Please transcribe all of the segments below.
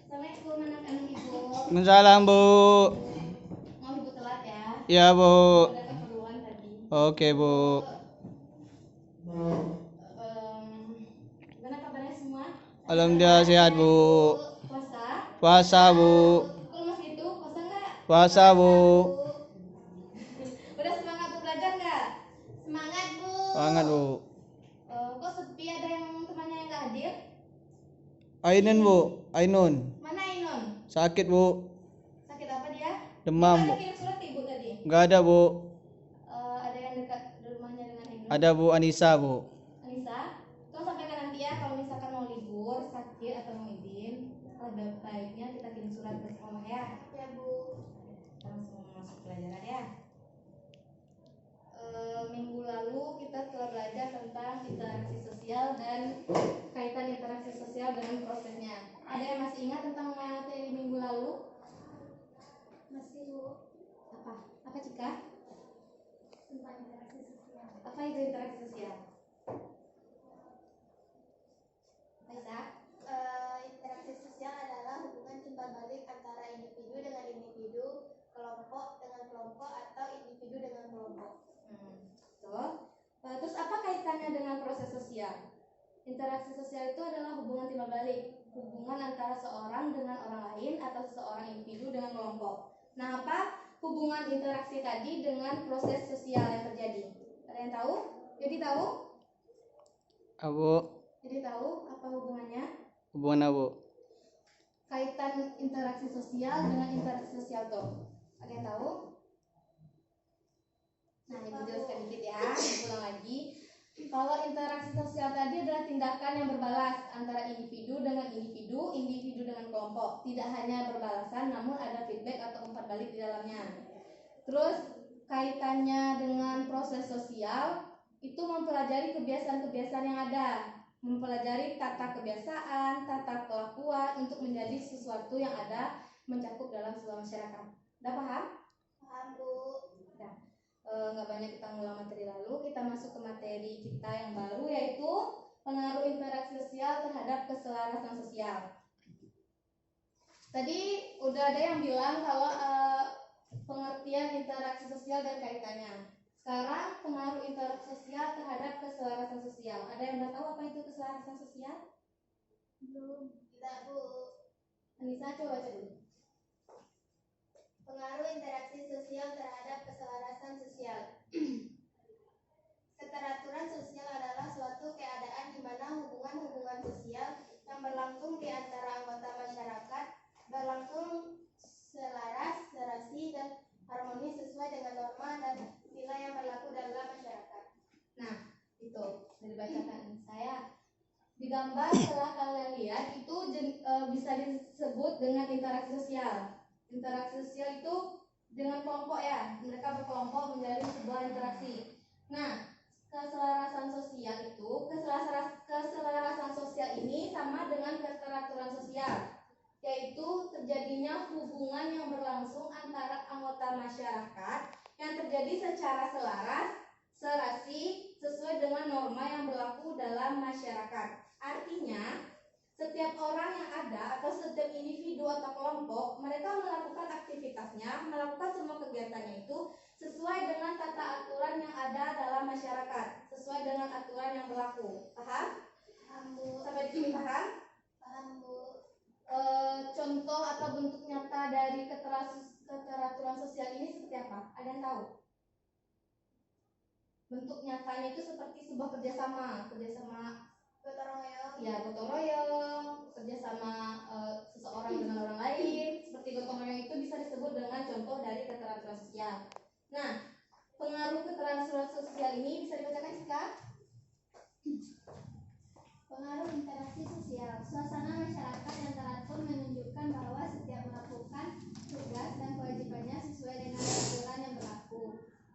Assalamualaikum anak-anak Ibu. Salam Bu. Mau Ibu telat ya? Ya Bu. Ada keperluan tadi. Oke Bu. Gimana kabarnya semua? Alhamdulillah sehat Bu. Puasa? Puasa Bu. Kalau masih itu puasa nggak? Puasa Bu. Udah semangat untuk belajar nggak? Semangat Bu. Semangat Bu. Kok sepi, ada yang temannya yang nggak hadir? Ainun Bu. Ainun. Mana Ainun? Sakit Bu. Sakit apa dia? Demam Kita Bu. ada kirim surat Ibu tadi. Nggak ada Bu. Ada yang dekat rumahnya dengan Ainun? Ada Bu Anissa Bu. Anissa, tolong sampaikan nanti ya kalau misalkan mau libur, sakit atau mau izin, lebih baiknya kita kirim surat ke sekolah ya. Ya Bu. Kita langsung masuk pelajaran ya. Minggu lalu kita telah belajar tentang interaksi sosial dan kaitan interaksi sosial dengan prosesnya. Ada yang masih ingat tentang materi minggu lalu? Masih Bu. Apa Cika? Tentang interaksi sosial. Apa itu interaksi sosial? Interaksi sosial adalah hubungan timbal balik antara individu dengan individu, kelompok dengan kelompok, atau individu dengan kelompok. Terus apa kaitannya dengan proses sosial? Interaksi sosial itu adalah hubungan timbal balik, hubungan antara seorang dengan orang lain atau seseorang individu dengan kelompok. Nah, apa hubungan interaksi tadi dengan proses sosial yang terjadi? Ada yang tahu? Jadi tahu? Abu. Jadi tahu apa hubungannya? Hubungan Abu. Kaitan interaksi sosial dengan interaksi sosial tuh. Ada yang tahu? Nah, Ibu jelaskan dikit ya, ulang lagi. Kalau interaksi sosial tadi adalah tindakan yang berbalas antara individu dengan individu, individu dengan kelompok. Tidak hanya berbalasan, namun ada feedback atau umpan balik di dalamnya. Terus kaitannya dengan proses sosial itu mempelajari kebiasaan-kebiasaan yang ada, mempelajari tata kebiasaan, tata kelakuan untuk menjadi sesuatu yang ada mencakup dalam sebuah masyarakat. Udah paham? Paham Bu. Udah. Nggak banyak kita ngulang materi lalu, kita masuk ke materi kita yang baru, yaitu pengaruh interaksi sosial terhadap keselarasan sosial. Tadi udah ada yang bilang kalau pengertian interaksi sosial dan kaitannya. Sekarang pengaruh interaksi sosial terhadap keselarasan sosial. Ada yang udah tahu apa itu keselarasan sosial? Belum. Tidak Bu. Anissa coba baca dulu. Pengaruh interaksi sosial terhadap keselarasan sosial. Keteraturan sosial adalah suatu keadaan di mana hubungan-hubungan sosial yang berlangsung di antara anggota masyarakat berlangsung selaras, serasi, dan harmonis sesuai dengan norma dan nilai yang berlaku dalam masyarakat. Nah, itu dibacakan saya. Di gambar setelah kalian lihat itu bisa disebut dengan interaksi sosial. Interaksi sosial itu dengan kelompok ya, mereka berkelompok menjalin sebuah interaksi. Nah, keselarasan sosial itu, keselarasan sosial ini sama dengan keteraturan sosial, yaitu terjadinya hubungan yang berlangsung antara anggota masyarakat yang terjadi secara selaras, serasi, sesuai dengan norma yang berlaku dalam masyarakat. Artinya, setiap orang yang ada atau setiap individu atau kelompok, mereka melakukan aktivitasnya, melakukan semua kegiatannya itu sesuai dengan tata aturan yang ada dalam masyarakat, sesuai dengan aturan yang berlaku. Paham? Paham Bu. Sampai di sini paham? Paham Bu. Contoh atau bentuk nyata dari keteraturan sosial ini seperti apa? Ada yang tahu? Bentuk nyatanya itu seperti sebuah kerjasama Gotong royong. ya, gotong royong, kerjasama seseorang dengan orang lain. Seperti gotong royong itu bisa disebut dengan contoh dari keteraturan sosial. Nah, pengaruh keteraturan sosial ini bisa dibacakan Cika? Pengaruh interaksi sosial. Suasana masyarakat yang teratur menunjukkan bahwa setiap melakukan tugas dan kewajibannya sesuai dengan aturan yang berlaku.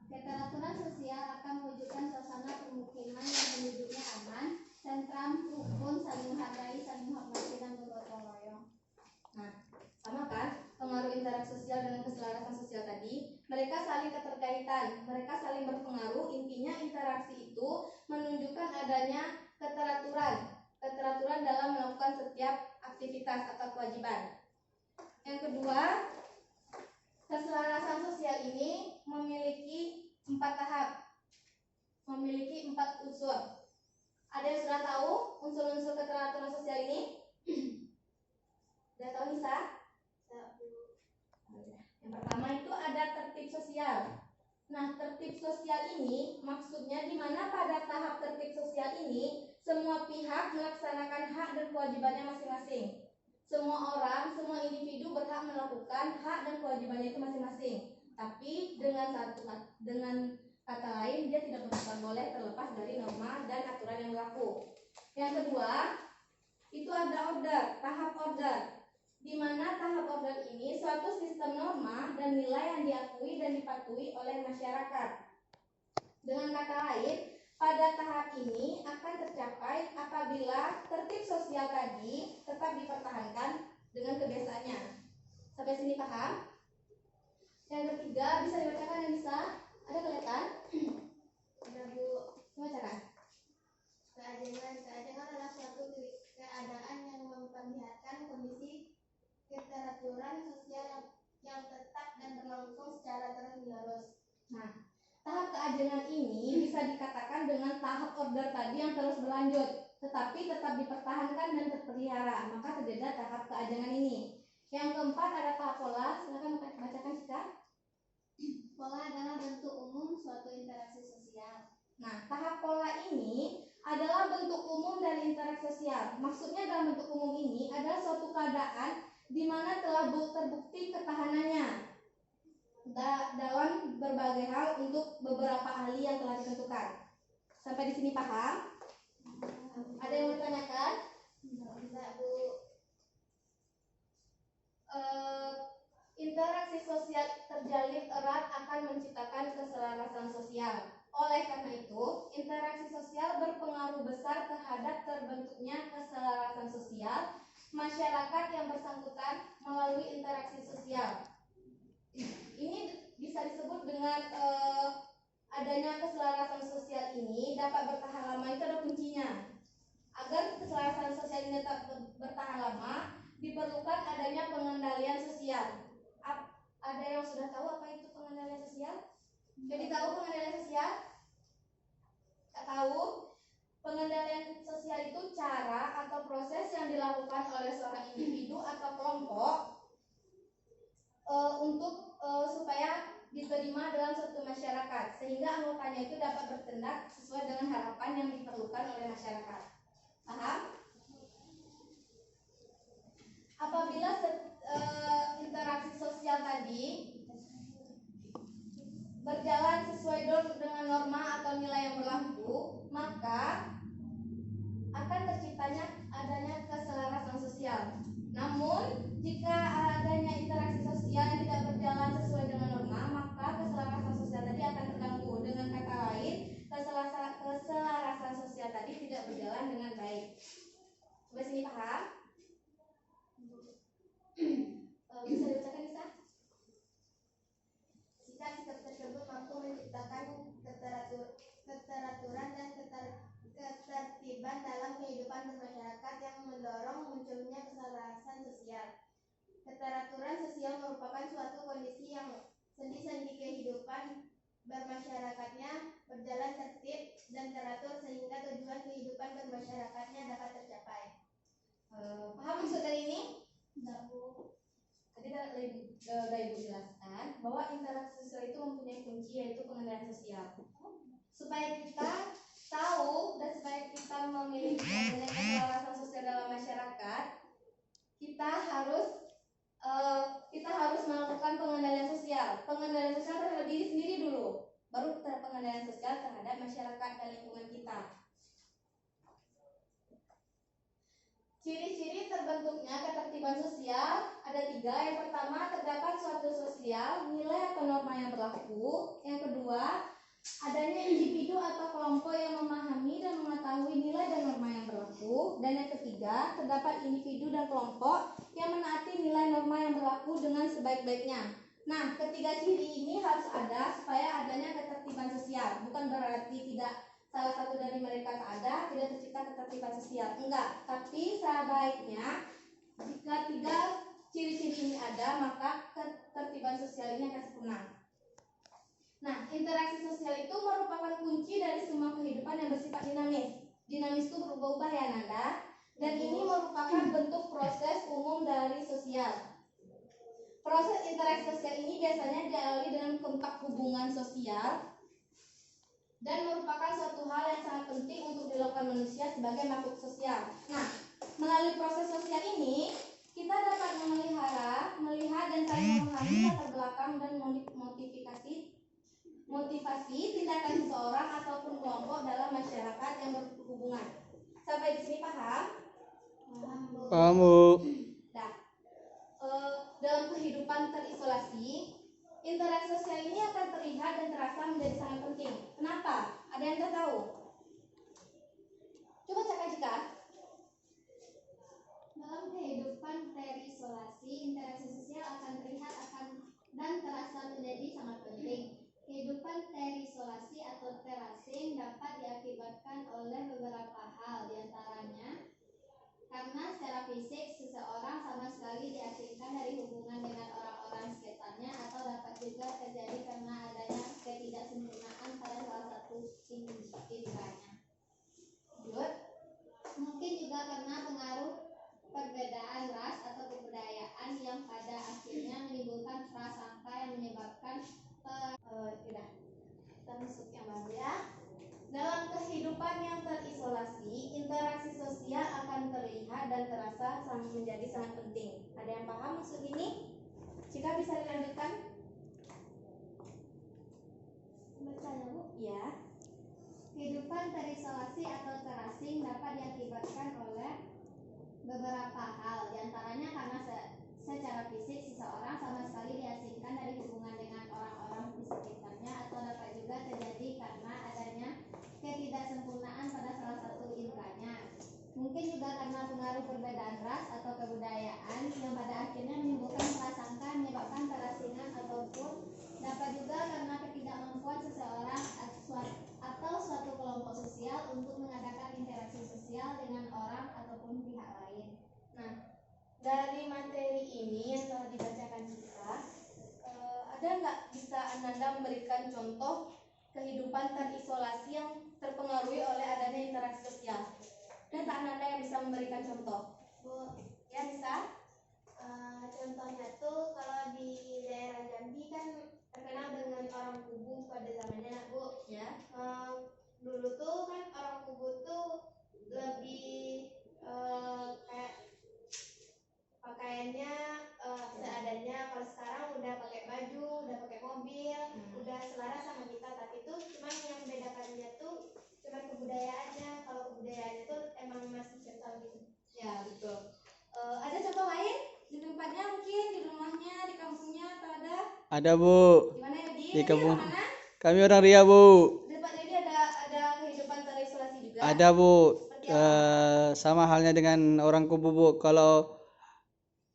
Keteraturan sosial akan mewujudkan suasana permukiman yang penduduknya aman, tentram, rukun, saling menghargai, saling menghormati, dan bergotong royong. Nah, sama kan pengaruh interaksi sosial dengan keselarasan sosial tadi? Mereka saling keterkaitan, mereka saling berpengaruh. Intinya interaksi itu menunjukkan adanya keteraturan dalam melakukan setiap aktivitas atau kewajiban. Yang kedua, keselarasan sosial ini memiliki 4 tahap, memiliki 4 unsur. Ada yang sudah tahu unsur-unsur keteraturan sosial ini? Sudah tahu Nisa? Yang pertama itu ada tertib sosial. Nah, tertib sosial ini maksudnya di mana pada tahap tertib sosial ini semua pihak melaksanakan hak dan kewajibannya masing-masing. Semua orang, semua individu berhak melakukan hak dan kewajibannya itu masing-masing. Tapi dengan kata lain dia tidak boleh terlepas dari norma dan aturan yang berlaku. Yang kedua, itu ada order, tahap order. Di mana tahap order ini suatu sistem norma dan nilai yang diakui dan dipatuhi oleh masyarakat. Dengan kata lain, pada tahap ini akan tercapai apabila tertib sosial tadi tetap dipertahankan dengan kebiasaannya. Sampai sini paham? Yang ketiga, bisa dibacakan yang bisa? Ada kelihatan? Ada Bu, dibacakan. Keajengan adalah suatu keadaan yang memperlihatkan kondisi keteraturan sosial yang tetap dan berlangsung secara terus-menerus. Nah, tahap keajengan ini bisa dikatakan dengan tahap order tadi yang terus berlanjut, tetapi tetap dipertahankan dan terpelihara, maka terjadi tahap keajengan ini. Yang keempat ada tahap pola, silakan bacakan Sita. Pola adalah bentuk umum suatu interaksi sosial. Nah, tahap pola ini adalah bentuk umum dari interaksi sosial. Maksudnya dalam bentuk umum ini adalah suatu keadaan di mana telah terbukti ketahanannya dalam berbagai hal untuk beberapa ahli yang telah ditentukan. Sampai di sini paham? Ada yang mau ditanyakan? Bisa Bu. Interaksi sosial terjalin erat akan menciptakan keselarasan sosial. Oleh karena itu, interaksi sosial berpengaruh besar terhadap terbentuknya keselarasan sosial masyarakat yang bersangkutan melalui interaksi sosial. Ini bisa disebut dengan adanya keselarasan sosial ini dapat bertahan lama, itu ada kuncinya. Agar keselarasan sosial ini tetap bertahan lama, diperlukan adanya pengendalian sosial. Ada yang sudah tahu apa itu pengendalian sosial? Jadi tahu pengendalian sosial? Tak tahu? Pengendalian sosial itu cara atau proses yang dilakukan oleh seorang individu atau kelompok untuk supaya diterima dalam suatu masyarakat, sehingga anggotanya itu dapat bertindak sesuai dengan harapan yang diperlukan oleh masyarakat. Paham? Apabila interaksi sosial tadi berjalan sesuai dengan norma atau nilai yang berlaku, maka akan terciptanya adanya keselarasan sosial. Namun, jika adanya interaksi sosial yang tidak berjalan sesuai dengan norma, maka keselarasan sosial tadi akan terganggu. Dengan kata lain, keselarasan sosial tadi tidak berjalan dengan baik. Sampai sini paham? Bisa dibacakan Nisa? Jika sikap tersebut mampu menciptakan keteraturan dan ketertiban dalam kehidupan bermasyarakat yang mendorong munculnya keselarasan sosial. Keteraturan sosial merupakan suatu kondisi yang sendi-sendi kehidupan bermasyarakatnya berjalan tertib dan teratur sehingga tujuan kehidupan bermasyarakatnya dapat tercapai. Paham maksud dari ini? Tidak Bu. Tadi sudah Ibu jelaskan bahwa interaksi sosial itu mempunyai kunci, yaitu pengendalian sosial. Supaya kita tahu dan supaya kita memiliki adanya keselarasan sosial dalam masyarakat, kita harus melakukan pengendalian sosial. Pengendalian sosial terhadap diri sendiri dulu, baru pengendalian sosial terhadap masyarakat dan lingkungan kita. Ciri-ciri terbentuknya ketertiban sosial ada 3. Yang pertama, terdapat suatu sosial, nilai atau norma yang berlaku. Yang kedua, adanya individu atau kelompok yang memahami dan mengetahui nilai dan norma yang berlaku. Dan yang ketiga, terdapat individu dan kelompok yang menaati nilai norma yang berlaku dengan sebaik-baiknya. Nah, ketiga ciri ini harus ada supaya adanya ketertiban sosial. Bukan berarti salah satu dari mereka tak ada, tidak tercipta ketertiban sosial. Enggak, tapi sebaiknya jika 3 ciri-ciri ini ada, ada, maka ketertiban sosial ini akan sempurna. Nah, interaksi sosial itu merupakan kunci dari semua kehidupan yang bersifat dinamis. Dinamis itu berubah-ubah ya Nanda. Dan ini merupakan bentuk proses umum dari sosial. Proses interaksi sosial ini biasanya dialami dengan kontak hubungan sosial dan merupakan suatu hal yang sangat penting untuk dilakukan manusia sebagai makhluk sosial. Nah, melalui proses sosial ini kita dapat memelihara, melihat dan saling memahami latar belakang dan motivasi tindakan seseorang ataupun kelompok dalam masyarakat yang berhubungan. Sampai di sini paham? Paham Bu. Nah, dalam kehidupan terisolasi, interaksi sosial ini akan terlihat dan terasa menjadi sangat penting. Kenapa? Ada yang tahu? Coba cakap. Dalam kehidupan terisolasi, interaksi sosial akan terlihat dan terasa menjadi sangat penting. Kehidupan terisolasi atau terasing dapat diakibatkan oleh beberapa hal, diantaranya karena secara fisik seseorang sama sekali diasingkan dari hubungan dengan orang-orang sekitarnya, atau dapat juga terjadi karena adanya ketidaksempurnaan pada salah satu indranya. Mungkin juga karena pengaruh perbedaan ras atau kebudayaan yang pada akhirnya menimbulkan prasangka yang menyebabkan kita masuk yang baru ya. Dalam kehidupan yang terisolasi, interaksi sosial akan terlihat dan terasa menjadi sangat penting. Ada yang paham maksud ini? Jika bisa dilanjutkan? Bacanya Bu. Ya. Kehidupan terisolasi atau terasing dapat diakibatkan oleh beberapa hal, diantaranya karena secara fisik seseorang sama sekali diasingkan dari hubungan dengan orang-orang di sekitarnya, atau dapat juga terjadi karena adanya ketidaksempurnaan pada salah satu indranya. Mungkin juga karena pengaruh perbedaan ras atau kebudayaan yang pada akhirnya menimbulkan prasangka menyebabkan terasingan, ataupun dapat juga karena ketidakmampuan seseorang atau suatu kelompok sosial untuk mengadakan interaksi sosial dengan orang ataupun pihak lain. Nah, dari materi ini yang telah dibacakan kita, ada nggak bisa Ananda memberikan contoh kehidupan terisolasi yang terpengaruhi oleh adanya interaksi sosial? Ada tak Ananda yang bisa memberikan contoh? Bu, Ya bisa. contohnya tuh kalau di daerah Jambi kan terkenal dengan orang Kubu pada zamannya Bu. Ya. Dulu tuh kan orang Kubu tuh lebih kayak pakaiannya seadanya. Kalau sekarang udah pakai baju, udah pakai mobil, udah selaras sama kita. Tapi tuh cuman yang membedakannya tuh cuman kebudayaannya. Kalau kebudayaannya tuh emang masih kental gitu. Ya betul. Ada contoh lain di tempatnya, mungkin di rumahnya, di kampungnya, atau ada? Ada Bu. Di mana ya Di kampung. Mana? Kami orang Ria Bu. Di tempat ini ada kehidupan terisolasi juga. Ada Bu. Seperti apa? Sama halnya dengan orang Kubu Bu. Kalau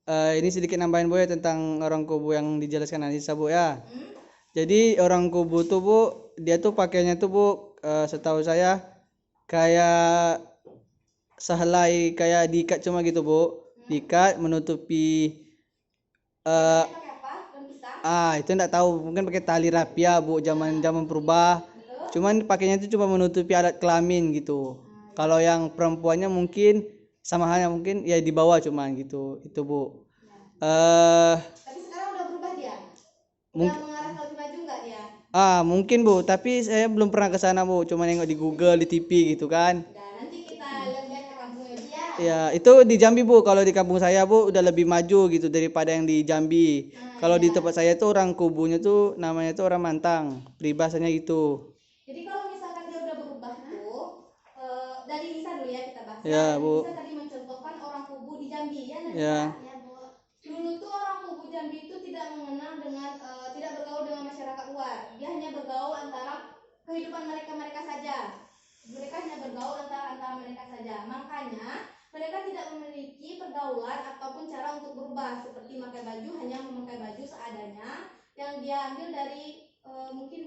ini sedikit nambahin Bu ya tentang orang Kubu yang dijelaskan Anissa Bu ya. Jadi orang Kubu tuh Bu, dia tuh pakainya tuh Bu, setahu saya kayak sehelai kayak diikat cuma gitu Bu. Diikat menutupi Pakai apa? Daun pisang? itu enggak tahu, mungkin pakai tali rapia Bu, zaman berubah. Cuman pakainya itu cuma menutupi alat kelamin gitu. Kalau yang perempuannya mungkin sama halnya, mungkin ya di bawah cuman gitu. Itu Bu. Tapi sekarang udah berubah dia? Udah mengarah ke lebih maju nggak dia? Mungkin Bu, tapi saya belum pernah ke sana Bu, cuma nengok di Google, di TV gitu kan. Udah, nanti kita lihat ke kampungnya dia. Ya, itu di Jambi Bu. Kalau di kampung saya Bu udah lebih maju gitu daripada yang di Jambi. Kalau di tempat saya tuh orang Kubunya tuh namanya tuh orang Mantang. Peribahasanya gitu. Jadi kalau misalkan dia udah berubah tuh, dari Nisa dulu ya kita bahas. Ya, Bu. Nisa tadi mencontohkan orang Kubu di Jambi ya, Nisa? Ya. Ya, Bu. Dulu tuh orang Kubu Jambi itu tidak mengenal dengan tidak bergaul dengan masyarakat luar. Dia hanya bergaul antara kehidupan mereka saja. Mereka hanya bergaul antara mereka saja. Makanya mereka tidak memiliki pergaulan ataupun cara untuk berubah, seperti memakai baju, hanya memakai baju seadanya yang dia ambil dari mungkin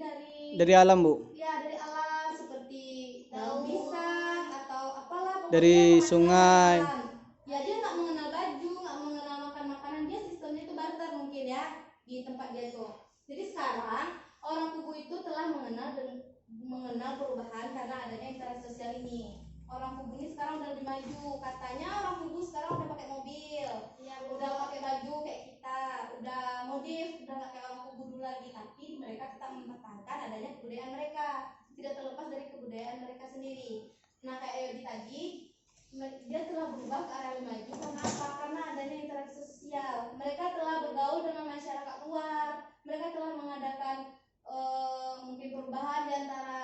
dari alam Bu. Ya, dari alam, seperti daun pisang atau apalah pokoknya Dari makanan sungai. alam. Ya, dia nggak mengenal baju, nggak mengenal makan makanan, dia sistemnya itu barter mungkin mengenal perubahan karena adanya interaksi sosial ini. Orang Kubu ini sekarang udah lebih maju. Katanya orang Kubu sekarang udah pakai mobil, udah pakai baju kayak kita, udah modif, udah nggak kayak orang Kubu dulu lagi. Tapi mereka tetap mempertahankan adanya kebudayaan mereka, tidak terlepas dari kebudayaan mereka sendiri. Nah, kayak Yodi tadi, dia telah berubah ke arah yang maju karena apa? Karena adanya interaksi sosial. Mereka telah bergaul dengan masyarakat luar. Mereka telah mengadakan mungkin perubahan di antara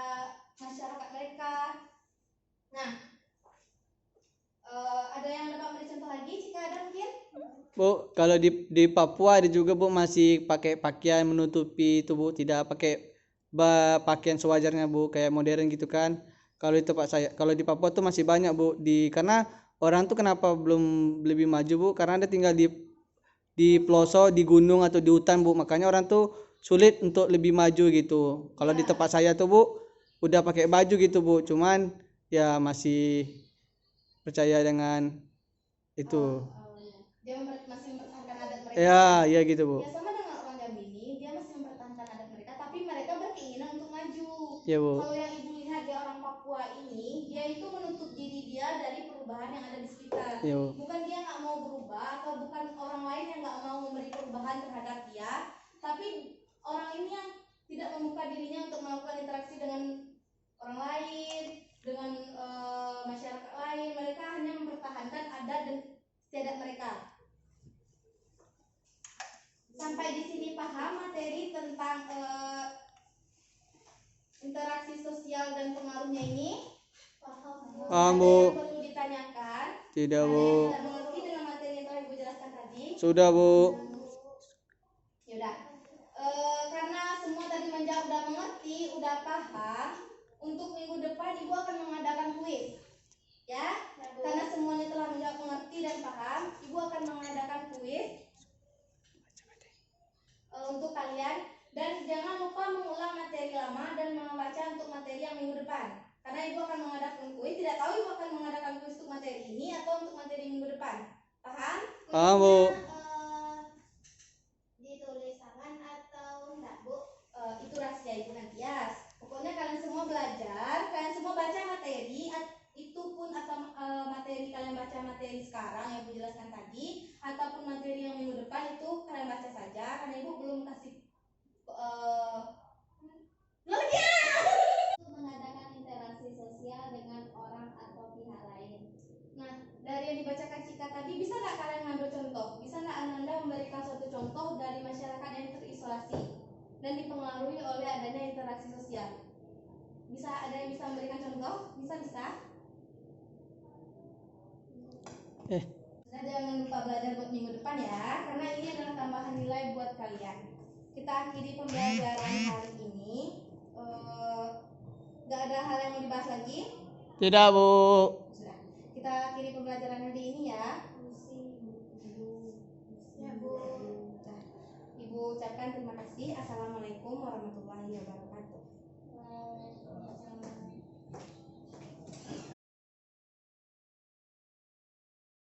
masyarakat mereka. Nah, ada yang dapat beri contoh lagi jika ada mungkin? Bu, kalau di Papua ada juga Bu masih pakai pakaian menutupi tubuh, tidak pakai pakaian sewajarnya Bu, kayak modern gitu kan. Kalau di tempat saya, kalau di Papua tuh masih banyak Bu, karena orang tuh kenapa belum lebih maju Bu? Karena ada tinggal di pelosok, di gunung atau di hutan Bu, makanya orang tuh sulit untuk lebih maju gitu. Kalau di tempat saya tuh Bu udah pakai baju gitu Bu, cuman ya masih percaya dengan itu. Dia masih mempertahankan adat mereka. Ya gitu Bu. Ya sama dengan orang Jambi ini, dia masih mempertahankan adat mereka, tapi mereka berkeinginan untuk maju. Ya Bu. Kalau yang ibu lihat di orang Papua ini, dia itu menutup diri dia dari perubahan yang ada di sekitar. Ya Bu. Bukan dia nggak mau berubah atau bukan orang lain yang nggak mau memberi perubahan terhadap dia, tapi orang ini yang tidak membuka dirinya untuk melakukan interaksi dengan orang lain, dengan masyarakat lain. Mereka hanya mempertahankan adat dan istiadat mereka. Sampai di sini paham materi tentang interaksi sosial dan pengaruhnya ini? Paham Ada Bu. yang perlu ditanyakan? Tidak Ada Bu. yang tidak mengerti dengan materi yang telah Ibu jelaskan tadi? Sudah Bu. Yaudah. Karena semua tadi menjawab udah mengerti, udah paham, untuk minggu depan Ibu akan mengadakan kuis. Ya? Karena semuanya telah menjawab mengerti dan paham, Ibu akan mengadakan kuis untuk kalian, dan jangan lupa mengulang materi lama dan membaca untuk materi yang minggu depan. Karena Ibu akan mengadakan kuis, tidak tahu Ibu akan mengadakan kuis untuk materi ini atau untuk materi minggu depan. Paham? Paham Bu. Ditulis tangan atau enggak Bu? Itu rahasia Ibu nanti ya. Pokoknya kalian semua belajar, kalian semua baca materi, itu pun atau materi kalian baca materi sekarang yang Ibu jelaskan tadi, ataupun materi yang minggu depan itu kalian baca saja, karena Ibu belum kasih Untuk mengadakan interaksi sosial dengan orang atau pihak lain. Nah, dari yang dibacakan Cika tadi, bisa nggak kalian ngambil contoh? Bisa nggak Anda memberikan suatu contoh dari masyarakat yang terisolasi dan dipengaruhi oleh adanya interaksi sosial? Bisa ada yang bisa memberikan contoh? Bisa? Nah, jangan lupa belajar buat minggu depan ya, karena ini adalah tambahan nilai buat kalian. Kita akhiri pembelajaran hari ini. Nggak ada hal yang mau dibahas lagi? Tidak Bu. Sudah. Kita akhiri pembelajaran hari ini ya. Ya Bu. Nah, Ibu ucapkan terima kasih. Assalamualaikum warahmatullahi wabarakatuh.